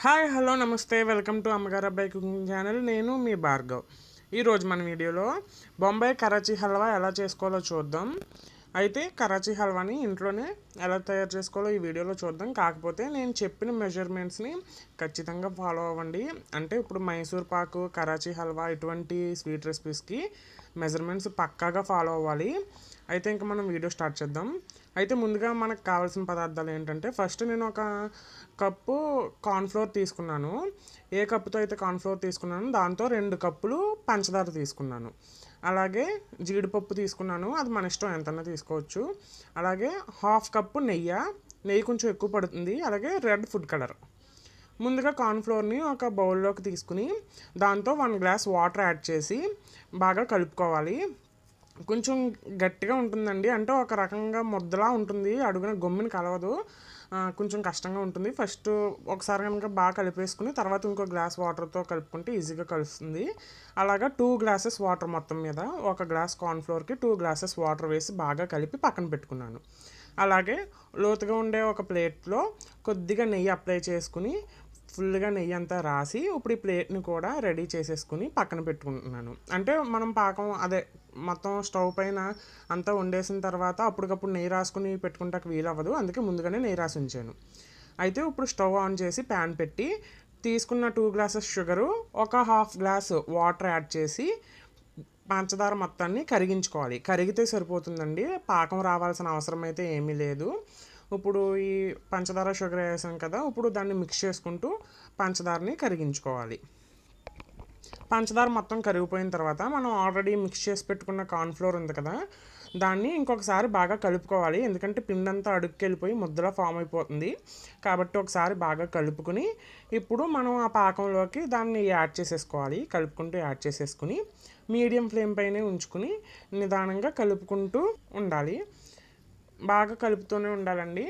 Hi hello నమస్తే welcome to అమ్మగారి అబ్బాయి కుకింగ్ ఛానల్. నేను మీ భార్గవ్. ఈరోజు మన వీడియోలో బొంబాయి కరాచీ హల్వా ఎలా చేసుకోవాలో చూద్దాం. అయితే కరాచీ హల్వాని ఇంట్లోనే ఎలా తయారు చేసుకోవాలో ఈ వీడియోలో చూద్దాం. కాకపోతే నేను చెప్పిన మెజర్మెంట్స్ని ఖచ్చితంగా ఫాలో అవ్వండి. అంటే ఇప్పుడు మైసూర్ పాకు, కరాచీ హల్వా ఇటువంటి స్వీట్ రెసిపీస్కి మెజర్మెంట్స్ పక్కాగా ఫాలో అవ్వాలి. అయితే ఇంకా మనం వీడియో స్టార్ట్ చేద్దాం. అయితే ముందుగా మనకు కావాల్సిన పదార్థాలు ఏంటంటే, ఫస్ట్ నేను ఒక కప్పు కార్న్ఫ్లోర్ తీసుకున్నాను. ఏ కప్పుతో అయితే కార్న్ఫ్లోర్ తీసుకున్నాను దాంతో 2 కప్పులు పంచదార తీసుకున్నాను. అలాగే జీడిపప్పు తీసుకున్నాను, అది మన ఇష్టం ఎంతైనా తీసుకోవచ్చు. అలాగే హాఫ్ కప్పు నెయ్యి కొంచెం ఎక్కువ పడుతుంది. అలాగే రెడ్ ఫుడ్ కలర్. ముందుగా కార్న్ఫ్లోర్ని ఒక బౌల్లోకి తీసుకుని దాంతో 1 గ్లాస్ వాటర్ యాడ్ చేసి బాగా కలుపుకోవాలి. కొంచెం గట్టిగా ఉంటుందండి, అంటే ఒక రకంగా ముద్దలా ఉంటుంది, అడుగున గమ్ముని కలవదు, కొంచెం కష్టంగా ఉంటుంది. ఫస్ట్ ఒకసారి కనుక బాగా కలిపేసుకుని తర్వాత ఇంకో గ్లాస్ వాటర్తో కలుపుకుంటే ఈజీగా కలుస్తుంది. అలాగా 2 గ్లాసెస్ వాటర్, మొత్తం మీద 1 గ్లాస్ కార్న్ఫ్లోర్కి 2 గ్లాసెస్ వాటర్ వేసి బాగా కలిపి పక్కన పెట్టుకున్నాను. అలాగే లోతుగా ఉండే ఒక ప్లేట్లో కొద్దిగా నెయ్యి అప్లై చేసుకుని ఫుల్గా నెయ్యి అంతా రాసి ఇప్పుడు ఈ ప్లేట్ని కూడా రెడీ చేసేసుకుని పక్కన పెట్టుకుంటున్నాను. అంటే మనం పాకం మొత్తం స్టవ్ పైన అంతా వండేసిన తర్వాత అప్పటికప్పుడు నెయ్యి రాసుకుని పెట్టుకుంటానికి వీలవ్వదు, అందుకే ముందుగానే నెయ్యి రాసి ఉంచాను. అయితే ఇప్పుడు స్టవ్ ఆన్ చేసి ప్యాన్ పెట్టి తీసుకున్న 2 గ్లాసెస్ షుగరు, ఒక హాఫ్ గ్లాస్ వాటర్ యాడ్ చేసి పంచదార మొత్తాన్ని కరిగించుకోవాలి. కరిగితే సరిపోతుందండి, పాకం రావాల్సిన అవసరం అయితే ఏమీ లేదు. ఇప్పుడు ఈ పంచదార షుగర్ వేసాం కదా, ఇప్పుడు దాన్ని మిక్స్ చేసుకుంటూ పంచదారని కరిగించుకోవాలి. పంచదార మొత్తం కరిగిపోయిన తర్వాత మనం ఆల్రెడీ మిక్స్ చేసి పెట్టుకున్న కార్న్ఫ్లోర్ ఉంది కదా, దాన్ని ఇంకొకసారి బాగా కలుపుకోవాలి. ఎందుకంటే పిండంతా అడుక్కెళ్ళిపోయి ముద్దలా ఫామ్ అయిపోతుంది. కాబట్టి ఒకసారి బాగా కలుపుకుని ఇప్పుడు మనం ఆ పాకంలోకి దాన్ని యాడ్ చేసేసుకోవాలి. కలుపుకుంటూ యాడ్ చేసేసుకుని మీడియం ఫ్లేమ్ పైనే ఉంచుకుని నిదానంగా కలుపుకుంటూ ఉండాలి. బాగా కలుపుతూనే ఉండాలండి.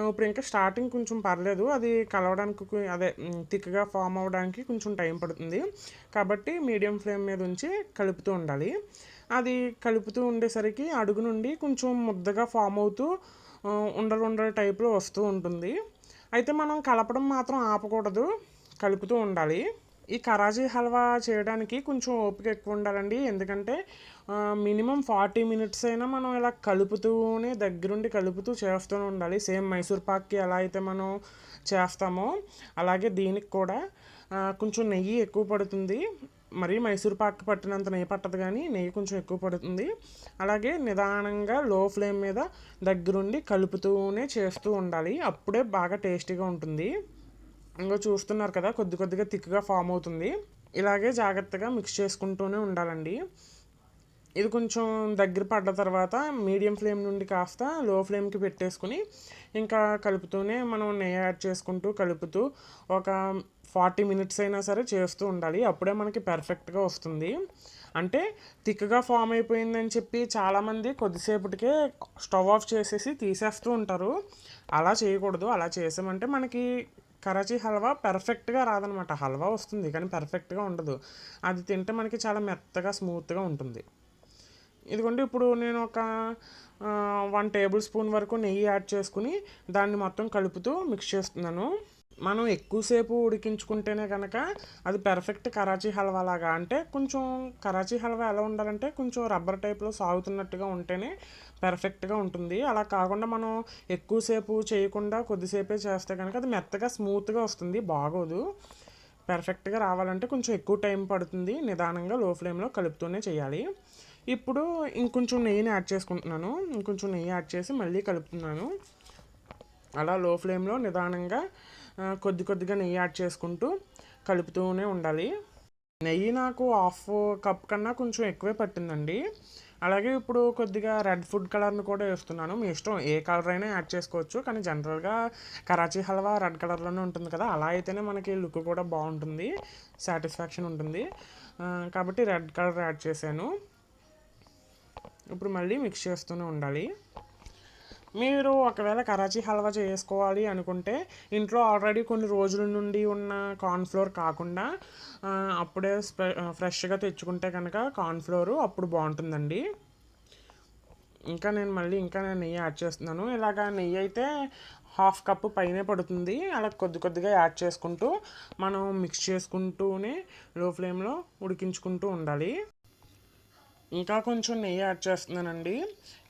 ఇప్పుడు ఇంకా స్టార్టింగ్ కొంచెం పర్లేదు, అది కలవడానికి థిక్గా ఫామ్ అవ్వడానికి కొంచెం టైం పడుతుంది. కాబట్టి మీడియం ఫ్లేమ్ మీద ఉంచి కలుపుతూ ఉండాలి. అది కలుపుతూ ఉండేసరికి అడుగు నుండి కొంచెం ముద్దగా ఫామ్ అవుతూ ఉండలు టైప్లో వస్తూ ఉంటుంది. అయితే మనం కలపడం మాత్రం ఆపకూడదు, కలుపుతూ ఉండాలి. ఈ కరాచీ హల్వా చేయడానికి కొంచెం ఓపిక ఎక్కువ ఉండాలండి. ఎందుకంటే మినిమం 40 మినిట్స్ అయినా మనం ఇలా కలుపుతూనే దగ్గరుండి కలుపుతూ చేస్తూనే ఉండాలి. సేమ్ మైసూర్ పాక్కి ఎలా అయితే మనం చేస్తామో అలాగే దీనికి కూడా కొంచెం నెయ్యి ఎక్కువ పడుతుంది. మరి మైసూర్ పాక్ పట్టినంత నెయ్యి పట్టదు, కానీ నెయ్యి కొంచెం ఎక్కువ పడుతుంది. అలాగే నిదానంగా లో ఫ్లేమ్ మీద దగ్గరుండి కలుపుతూనే చేస్తూ ఉండాలి, అప్పుడే బాగా టేస్టీగా ఉంటుంది. ఇంకో చూస్తున్నారు కదా, కొద్దిగా థిక్గా ఫామ్ అవుతుంది. ఇలాగే జాగ్రత్తగా మిక్స్ చేసుకుంటూనే ఉండాలండి. ఇది కొంచెం దగ్గర పడ్డ తర్వాత మీడియం ఫ్లేమ్ నుండి కాస్త లో ఫ్లేమ్కి పెట్టేసుకుని ఇంకా కలుపుతూనే మనం నెయ్యి యాడ్ చేసుకుంటూ కలుపుతూ ఒక 40 మినిట్స్ అయినా సరే చేస్తూ ఉండాలి, అప్పుడే మనకి పర్ఫెక్ట్గా వస్తుంది. అంటే థిక్గా ఫామ్ అయిపోయిందని చెప్పి చాలామంది కొద్దిసేపటికే స్టవ్ ఆఫ్ చేసేసి తీసేస్తూ ఉంటారు. అలా చేయకూడదు. అలా చేసామంటే మనకి కరాచీ హల్వా పర్ఫెక్ట్గా రాదనమాట. హల్వా వస్తుంది కానీ పర్ఫెక్ట్గా ఉండదు. అది తింటే మనకి చాలా మెత్తగా స్మూత్గా ఉంటుంది. ఇదిగోండి, ఇప్పుడు నేను ఒక 1 టేబుల్ స్పూన్ వరకు నెయ్యి యాడ్ చేసుకుని దాన్ని మొత్తం కలుపుతూ మిక్స్ చేస్తున్నాను. మనం ఎక్కువసేపు ఉడికించుకుంటేనే కనుక అది పర్ఫెక్ట్ కరాచీ హల్వా లాగా. అంటే కొంచెం కరాచీ హల్వా ఎలా ఉండాలంటే కొంచెం రబ్బర్ టైప్లో సాగుతున్నట్టుగా ఉంటేనే పర్ఫెక్ట్గా ఉంటుంది. అలా కాకుండా మనం ఎక్కువసేపు చేయకుండా కొద్దిసేపే చేస్తే కనుక అది మెత్తగా స్మూత్గా వస్తుంది, బాగోదు. పర్ఫెక్ట్గా రావాలంటే కొంచెం ఎక్కువ టైం పడుతుంది. నిదానంగా లో ఫ్లేమ్లో కలుపుతూనే చేయాలి. ఇప్పుడు ఇంకొంచెం నెయ్యిని యాడ్ చేసుకుంటున్నాను. ఇంకొంచెం నెయ్యి యాడ్ చేసి మళ్ళీ కలుపుతున్నాను. అలా లో ఫ్లేమ్లో నిదానంగా కొద్దిగా నెయ్యి యాడ్ చేసుకుంటూ కలుపుతూనే ఉండాలి. నెయ్యి నాకు హాఫ్ కప్ కన్నా కొంచెం ఎక్కువే పట్టిందండి. అలాగే ఇప్పుడు కొద్దిగా రెడ్ ఫుడ్ కలర్ని కూడా వేస్తున్నాను. మీ ఇష్టం, ఏ కలర్ అయినా యాడ్ చేసుకోవచ్చు, కానీ జనరల్గా కరాచీ హల్వా రెడ్ కలర్లోనే ఉంటుంది కదా, అలా అయితేనే మనకి లుక్ కూడా బాగుంటుంది, సాటిస్ఫాక్షన్ ఉంటుంది. కాబట్టి రెడ్ కలర్ యాడ్ చేశాను. ఇప్పుడు మళ్ళీ మిక్స్ చేస్తూనే ఉండాలి. మీరు ఒకవేళ కరాచీ హల్వా చేసుకోవాలి అనుకుంటే ఇంట్లో ఆల్రెడీ కొన్ని రోజుల నుండి ఉన్న కార్న్ఫ్లోర్ కాకుండా అప్పుడే ఫ్రెష్గా తెచ్చుకుంటే కనుక కార్న్ఫ్లోరు అప్పుడు బాగుంటుందండి. ఇంకా నేను నెయ్యి యాడ్ చేస్తున్నాను. ఇలాగా నెయ్యి అయితే హాఫ్ కప్పు పైనే పడుతుంది. అలా కొద్ది కొద్దిగా యాడ్ చేసుకుంటూ మనం మిక్స్ చేసుకుంటూనే లో ఫ్లేమ్లో ఉడికించుకుంటూ ఉండాలి. ఇంకా కొంచెం నెయ్యి యాడ్ చేస్తున్నానండి.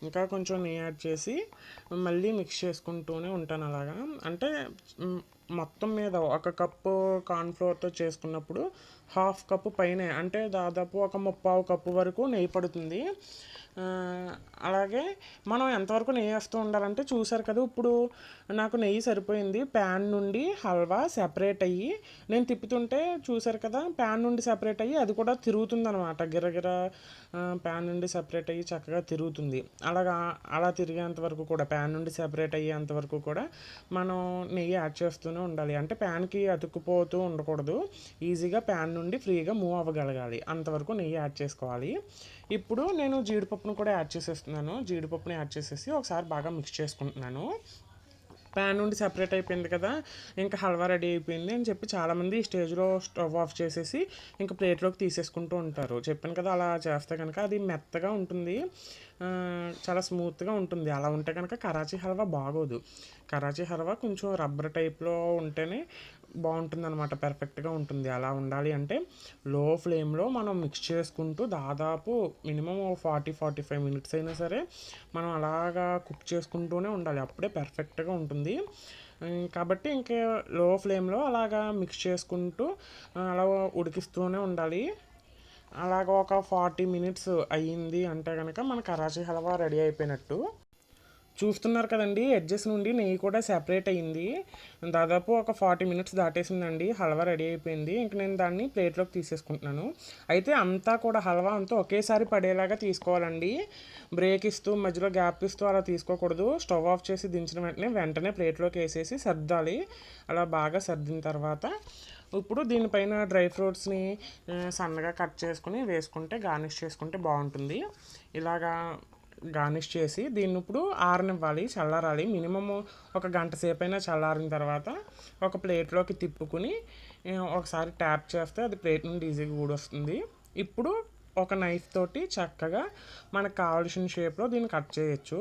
ఇంకా కొంచెం నెయ్యి యాడ్ చేసి మళ్ళీ మిక్స్ చేసుకుంటూనే ఉంటాను అలాగా. అంటే మొత్తం మీద ఒక కప్పు కార్న్‌ఫ్లోర్‌తో చేసుకున్నప్పుడు హాఫ్ కప్పు పైనే, అంటే దాదాపు ఒక ముప్పావు కప్పు వరకు నెయ్యి పడుతుంది. అలాగే మనం ఎంతవరకు నెయ్యి వేస్తూ ఉండాలంటే చూసారు కదా, ఇప్పుడు నాకు నెయ్యి సరిపోయింది. ప్యాన్ నుండి హల్వా సెపరేట్ అయ్యి నేను తిప్పుతుంటే చూసారు కదా, ప్యాన్ నుండి సెపరేట్ అయ్యి అది కూడా తిరుగుతుందనమాట. గిరగిర ప్యాన్ నుండి సెపరేట్ అయ్యి చక్కగా తిరుగుతుంది. అలా తిరిగేంత వరకు కూడా, ప్యాన్ నుండి సెపరేట్ అయ్యేంత వరకు కూడా మనం నెయ్యి యాడ్ చేస్తూనే ఉండాలి. అంటే ప్యాన్కి అతుక్కుపోతూ ఉండకూడదు, ఈజీగా ప్యాన్ నుండి ఫ్రీగా మూవ్ అవ్వగలగాలి. అంతవరకు నెయ్యి యాడ్ చేసుకోవాలి. ఇప్పుడు నేను జీడిపప్పును కూడా యాడ్ చేసేస్తున్నాను. జీడిపప్పుని యాడ్ చేసేసి ఒకసారి బాగా మిక్స్ చేసుకుంటున్నాను. ప్యాన్ నుండి సెపరేట్ అయిపోయింది కదా, ఇంకా హల్వా రెడీ అయిపోయింది అని చెప్పి చాలామంది ఈ స్టేజ్లో స్టవ్ ఆఫ్ చేసేసి ఇంకా ప్లేట్లోకి తీసేసుకుంటూ ఉంటారు. చెప్పాను కదా, అలా చేస్తే కనుక అది మెత్తగా ఉంటుంది, చాలా స్మూత్గా ఉంటుంది. అలా ఉంటే కనుక కరాచీ హల్వా బాగోదు. కరాచీ హల్వా కొంచెం రబ్బర్ టైప్లో ఉంటేనే బాగుంటుంది అనమాట, పర్ఫెక్ట్గా ఉంటుంది. అలా ఉండాలి అంటే లో ఫ్లేమ్లో మనం మిక్స్ చేసుకుంటూ దాదాపు మినిమం 40-45 మినిట్స్ అయినా సరే మనం అలాగా కుక్ చేసుకుంటూనే ఉండాలి, అప్పుడే పర్ఫెక్ట్గా ఉంటుంది. కాబట్టి ఇంకా లో ఫ్లేమ్లో అలాగా మిక్స్ చేసుకుంటూ అలా ఉడికిస్తూనే ఉండాలి. అలాగ ఒక 40 మినిట్స్ అయ్యింది అంటే కనుక మన కరాచీ హల్వా రెడీ అయిపోయినట్టు. చూస్తున్నారు కదండి, ఎడ్జెస్ నుండి నెయ్యి కూడా సెపరేట్ అయ్యింది. దాదాపు ఒక 40 మినిట్స్ దాటేసిందండి, హల్వా రెడీ అయిపోయింది. ఇంక నేను దాన్ని ప్లేట్లోకి తీసేసుకుంటున్నాను. అయితే అంతా కూడా హల్వా అంతా ఒకేసారి పడేలాగా తీసుకోవాలండి. బ్రేక్ ఇస్తూ మధ్యలో గ్యాప్ ఇస్తూ అలా తీసుకోకూడదు. స్టవ్ ఆఫ్ చేసి దించిన వెంటనే ప్లేట్లోకి వేసేసి సర్దాలి. అలా బాగా సర్దిన తర్వాత ఇప్పుడు దీనిపైన డ్రై ఫ్రూట్స్ని సన్నగా కట్ చేసుకుని వేసుకుంటే, గార్నిష్ చేసుకుంటే బాగుంటుంది. ఇలాగా గార్నిష్ చేసి దీన్ని ఇప్పుడు ఆరనివ్వాలి, చల్లారాలి. మినిమము ఒక గంట సేపు అయినా చల్లారిన తర్వాత ఒక ప్లేట్లోకి తిప్పుకుని ఒకసారి ట్యాప్ చేస్తే అది ప్లేట్ నుండి ఈజీగా ఊడొస్తుంది. ఇప్పుడు ఒక నైఫ్ తోటి చక్కగా మనకు కావాల్సిన షేప్లో దీన్ని కట్ చేయొచ్చు.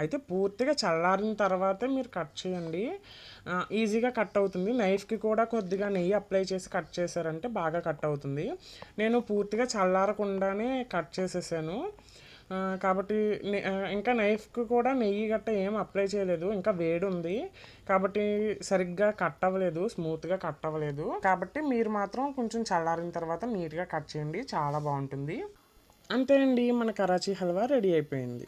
అయితే పూర్తిగా చల్లారిన తర్వాతే మీరు కట్ చేయండి, ఈజీగా కట్ అవుతుంది. నైఫ్కి కూడా కొద్దిగా నెయ్యి అప్లై చేసి కట్ చేశారంటే బాగా కట్ అవుతుంది. నేను పూర్తిగా చల్లారకుండానే కట్ చేసేసాను కాబట్టి ఇంకా నైఫ్కి కూడా నెయ్యి గట్ట ఏం అప్లై చేయలేదు, ఇంకా వేడి ఉంది కాబట్టి సరిగ్గా కట్ అవ్వలేదు, స్మూత్గా కట్ అవ్వలేదు. కాబట్టి మీరు మాత్రం కొంచెం చల్లారిన తర్వాత నీట్గా కట్ చేయండి, చాలా బాగుంటుంది. అంతే అండి, మన కరాచీ హల్వా రెడీ అయిపోయింది.